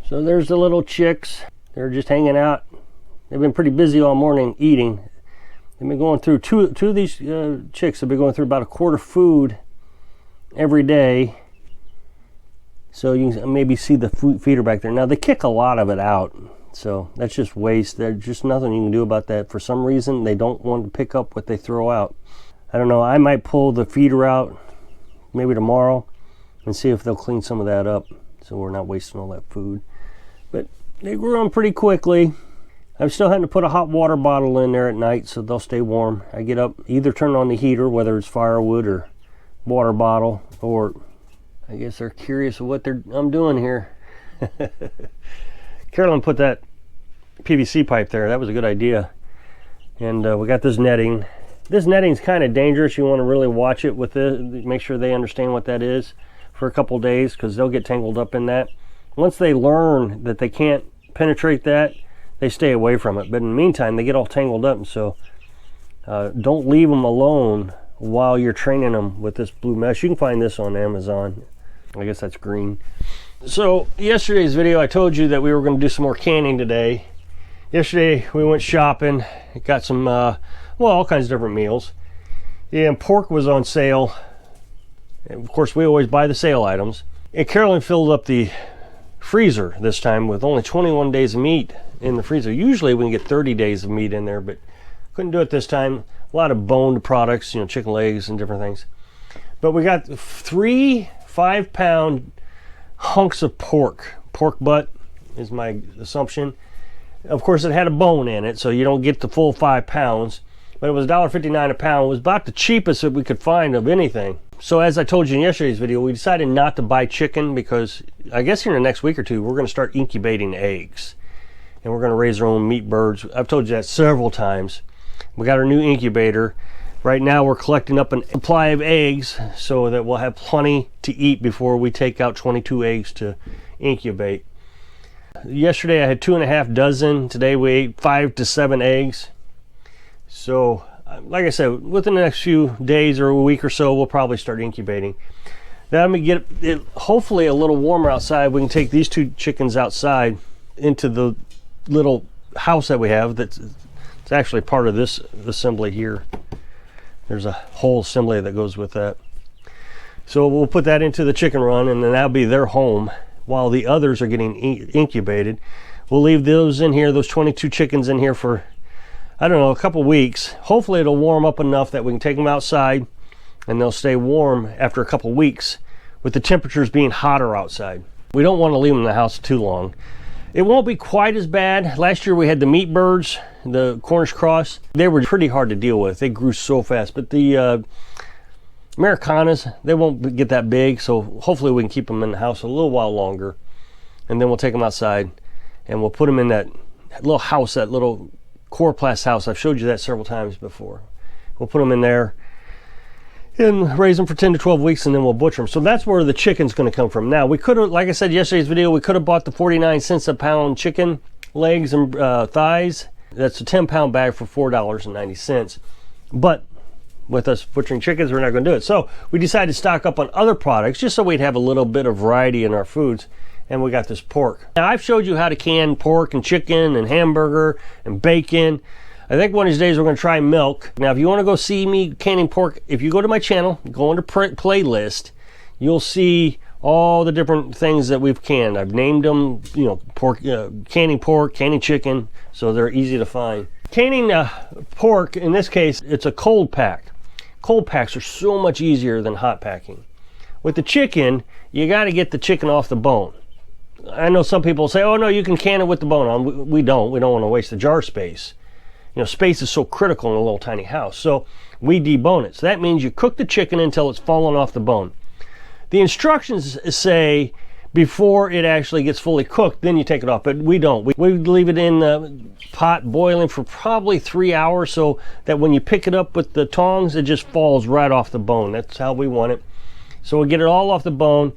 So there's the little chicks. They're just hanging out. They've been pretty busy all morning eating. They've been going through two of these chicks have been going through about a quart of food every day. So you can maybe see the feeder back there. Now they kick a lot of it out, so that's just waste. There's just nothing you can do about that. For some reason, they don't want to pick up what they throw out. I don't know. I might pull the feeder out maybe tomorrow and see if they'll clean some of that up, so we're not wasting all that food. But they grew on pretty quickly. I'm still having to put a hot water bottle in there at night so they'll stay warm. I get up, either turn on the heater, whether it's firewood or water bottle, or I guess they're curious of what I'm doing here. Carolyn put that PVC pipe there. That was a good idea. And we got this netting. This netting's kind of dangerous. You want to really watch it with it, make sure they understand what that is for a couple days, because they'll get tangled up in that. Once they learn that they can't penetrate that, they stay away from it. But in the meantime, they get all tangled up, and so don't leave them alone while you're training them with this blue mesh. You can find this on Amazon. I guess that's green. So yesterday's video, I told you that we were going to do some more canning today. Yesterday we went shopping, got some well, all kinds of different meals. Yeah, and pork was on sale. And of course, we always buy the sale items. And Carolyn filled up the freezer this time with only 21 days of meat in the freezer. Usually we can get 30 days of meat in there, but couldn't do it this time. A lot of boned products, you know, chicken legs and different things. But we got 3 5-pound hunks of pork. Pork butt is my assumption. Of course, it had a bone in it, so you don't get the full 5 pounds. But it was $1.59 a pound. It was about the cheapest that we could find of anything. So as I told you in yesterday's video, we decided not to buy chicken because I guess here in the next week or two, we're going to start incubating eggs. And we're going to raise our own meat birds. I've told you that several times. We got our new incubator. Right now we're collecting up a supply of eggs so that we'll have plenty to eat before we take out 22 eggs to incubate. Yesterday I had 2.5 dozen. Today we ate 5 to 7 eggs. So like I said, within the next few days or a week or so, we'll probably start incubating. Then we get it hopefully a little warmer outside. We can take these 2 chickens outside into the little house that we have. It's actually part of this assembly here. There's a whole assembly that goes with that. So we'll put that into the chicken run, and then that'll be their home while the others are getting incubated. We'll leave those in here, those 22 chickens in here for, I don't know, a couple weeks. Hopefully it'll warm up enough that we can take them outside and they'll stay warm after a couple weeks with the temperatures being hotter outside. We don't want to leave them in the house too long. It won't be quite as bad. Last year we had the meat birds, the Cornish cross. They were pretty hard to deal with. They grew so fast. But the Americanas, they won't get that big. So hopefully we can keep them in the house a little while longer. And then we'll take them outside and we'll put them in that little house, that little Coroplast house. I've showed you that several times before. We'll put them in there and raise them for 10 to 12 weeks, and then we'll butcher them. So that's where the chicken's going to come from. Now, we could have, like I said yesterday's video, we could have bought the 49 cents a pound chicken legs and thighs. That's a 10-pound bag for $4.90. But with us butchering chickens, we're not going to do it. So we decided to stock up on other products just so we'd have a little bit of variety in our foods. And we got this pork. Now, I've showed you how to can pork and chicken and hamburger and bacon. I think one of these days we're going to try milk. Now, if you want to go see me canning pork, if you go to my channel, go into playlist, you'll see all the different things that we've canned. I've named them, you know, pork, canning pork, canning chicken, so they're easy to find. Canning pork, in this case, it's a cold pack. Cold packs are so much easier than hot packing. With the chicken, you got to get the chicken off the bone. I know some people say, oh no, you can can it with the bone on. We don't want to waste the jar space. You know, space is so critical in a little tiny house. So we debone it. So that means you cook the chicken until it's fallen off the bone. The instructions say before it actually gets fully cooked, then you take it off, but we don't. We leave it in the pot boiling for probably 3 hours so that when you pick it up with the tongs, it just falls right off the bone. That's how we want it. So we get it all off the bone,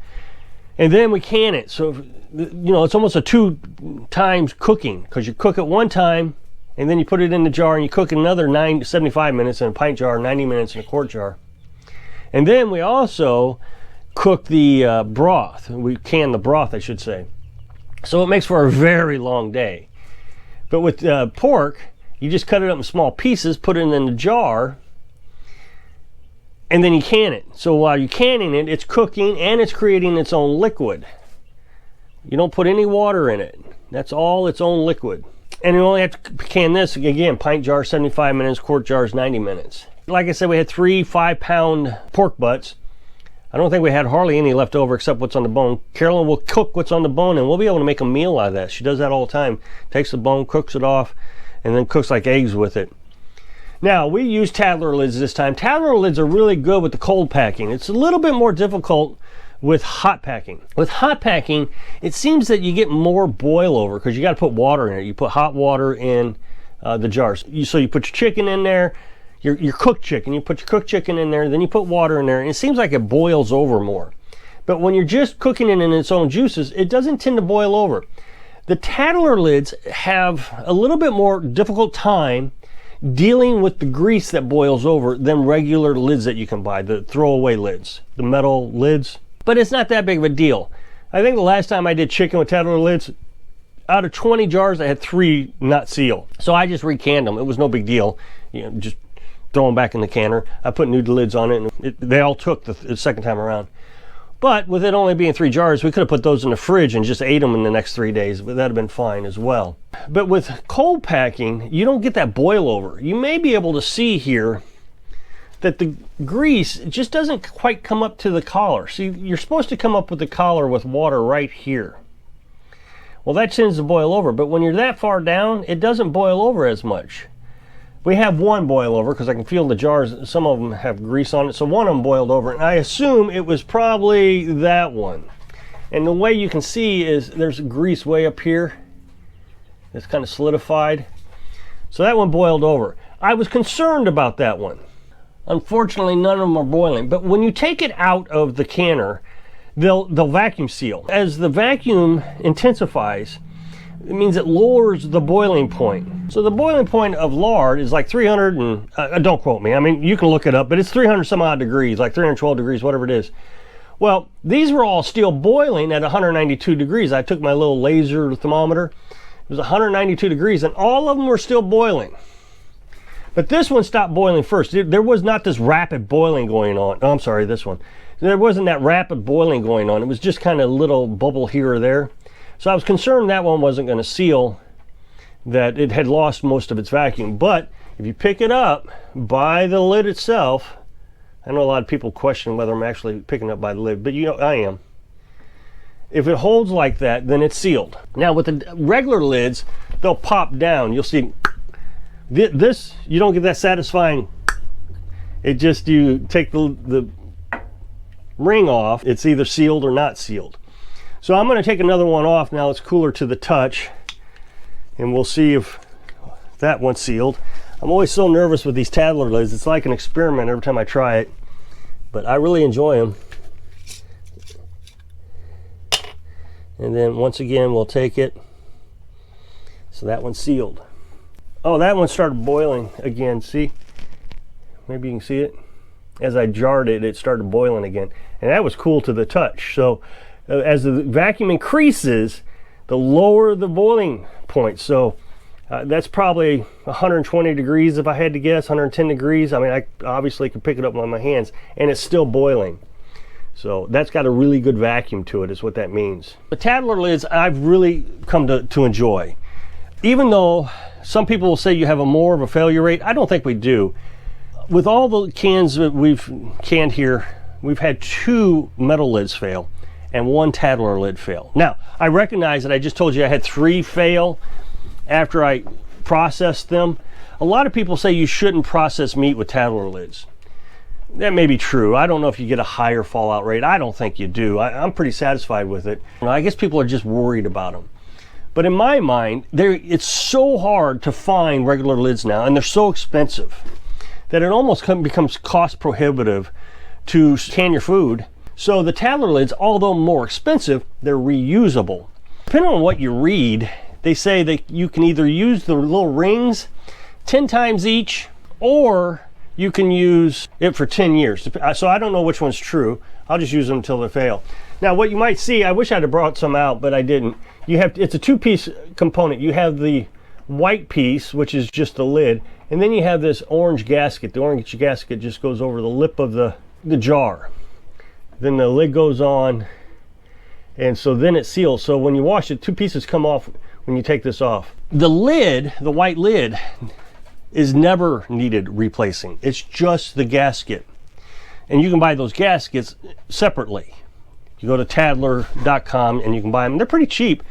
and then we can it. So, you know, it's almost a 2 times cooking, because you cook it one time, and then you put it in the jar and you cook it another 75 minutes in a pint jar, 90 minutes in a quart jar. And then we also cook the broth. We can the broth, I should say. So it makes for a very long day. But with pork, you just cut it up in small pieces, put it in a jar, and then you can it. So while you're canning it, it's cooking and it's creating its own liquid. You don't put any water in it. That's all its own liquid. And you only have to can this, again, pint jar 75 minutes, quart jars 90 minutes. Like I said, we had 3 5-pound pork butts. I don't think we had hardly any left over except what's on the bone. Carolyn will cook what's on the bone and we'll be able to make a meal out of that. She does that all the time. Takes the bone, cooks it off, and then cooks like eggs with it. Now, we use Tattler lids this time. Tattler lids are really good with the cold packing. It's a little bit more difficult with hot packing. With hot packing, it seems that you get more boil over because you got to put water in it. You put hot water in the jars. So you put your chicken in there, your cooked chicken. You put your cooked chicken in there, then you put water in there, and it seems like it boils over more. But when you're just cooking it in its own juices, it doesn't tend to boil over. The Tattler lids have a little bit more difficult time dealing with the grease that boils over than regular lids that you can buy, the throwaway lids, the metal lids. But it's not that big of a deal. I think the last time I did chicken with Tattler lids, out of 20 jars, I had 3 not seal. So I just recanned them. It was no big deal. You know, just throw them back in the canner. I put new lids on it, and they all took the second time around. But with it only being 3 jars, we could have put those in the fridge and just ate them in the next 3 days, but that'd have been fine as well. But with cold packing, you don't get that boil over. You may be able to see here that the grease just doesn't quite come up to the collar. See, you're supposed to come up with the collar with water right here. Well, that tends to boil over, but when you're that far down, it doesn't boil over as much. We have one boil over because I can feel the jars, some of them have grease on it, so one of them boiled over, and I assume it was probably that one. And the way you can see is there's grease way up here. It's kind of solidified. So that one boiled over. I was concerned about that one. Unfortunately, none of them are boiling, but when you take it out of the canner, they'll vacuum seal. As the vacuum intensifies, it means it lowers the boiling point. So the boiling point of lard is like 300 and, don't quote me, I mean, you can look it up, but it's 300 some odd degrees, like 312 degrees, whatever it is. Well, these were all still boiling at 192 degrees. I took my little laser thermometer. It was 192 degrees, and all of them were still boiling. But this one stopped boiling first. There was not this rapid boiling going on. Oh, I'm sorry, this one. There wasn't that rapid boiling going on. It was just kind of a little bubble here or there. So I was concerned that one wasn't going to seal, that it had lost most of its vacuum. But if you pick it up by the lid itself, I know a lot of people question whether I'm actually picking up by the lid, but you know, I am. If it holds like that, then it's sealed. Now with the regular lids, they'll pop down. You'll see this, you don't get that satisfying. It just, you take the ring off, it's either sealed or not sealed. So I'm going to take another one off now. It's cooler to the touch, and we'll see if that one's sealed. I'm always so nervous with these Tattler lids. It's like an experiment every time I try it, but I really enjoy them. And then once again, we'll take it. So that one's sealed. Oh, that one started boiling again. See? Maybe you can see it. As I jarred it, it started boiling again. And that was cool to the touch. So as the vacuum increases, the lower the boiling point. So that's probably 120 degrees if I had to guess, 110 degrees. I mean, I obviously could pick it up on my hands, and it's still boiling. So that's got a really good vacuum to it, is what that means. The Tattler lids I've really come to enjoy. Even though some people will say you have more of a failure rate, I don't think we do. With all the cans that we've canned here, we've had 2 metal lids fail and 1 Tattler lid fail. Now, I recognize that I just told you I had 3 fail after I processed them. A lot of people say you shouldn't process meat with Tattler lids. That may be true. I don't know if you get a higher fallout rate. I don't think you do. I'm pretty satisfied with it. I guess people are just worried about them. But in my mind, it's so hard to find regular lids now, and they're so expensive that it almost becomes cost prohibitive to can your food. So the Tattler lids, although more expensive, they're reusable. Depending on what you read, they say that you can either use the little rings 10 times each, or you can use it for 10 years. So I don't know which one's true. I'll just use them until they fail. Now what you might see, I wish I'd have brought some out, but I didn't. It's a two-piece component. You have the white piece, which is just the lid, and then you have this orange gasket. The orange gasket just goes over the lip of the jar. Then the lid goes on, and so then it seals. So when you wash it, two pieces come off when you take this off. The lid, the white lid, is never needed replacing. It's just the gasket. And you can buy those gaskets separately. You go to Tattler.com and you can buy them. They're pretty cheap.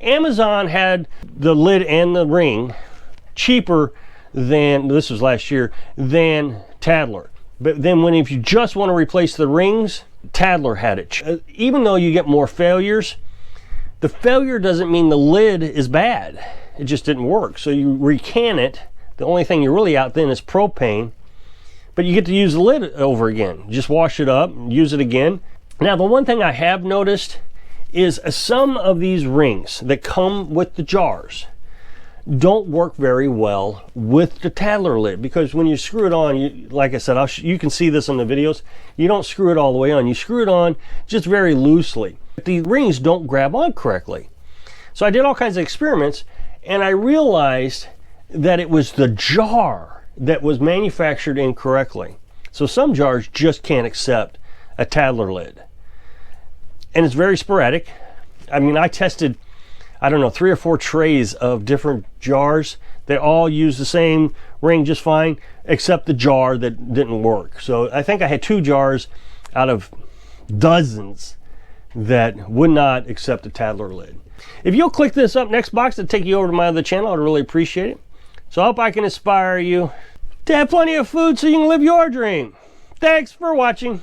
Amazon had the lid and the ring cheaper than, this was last year, than Tattler. But then if you just want to replace the rings, Tattler had it. Even though you get more failures, the failure doesn't mean the lid is bad. It just didn't work. So you recan it. The only thing you're really out then is propane, but you get to use the lid over again. Just wash it up, use it again. Now the one thing I have noticed is some of these rings that come with the jars don't work very well with the Tattler lid, because when you screw it on, like I said, you can see this in the videos, you don't screw it all the way on. You screw it on just very loosely. The rings don't grab on correctly. So I did all kinds of experiments, and I realized that it was the jar that was manufactured incorrectly. So some jars just can't accept a Tattler lid. And it's very sporadic. I mean, I tested, I don't know, 3 or 4 trays of different jars. They all use the same ring just fine, except the jar that didn't work. So I think I had 2 jars out of dozens that would not accept a Tattler lid. If you'll click this up next box to take you over to my other channel, I'd really appreciate it. So I hope I can inspire you to have plenty of food so you can live your dream. Thanks for watching.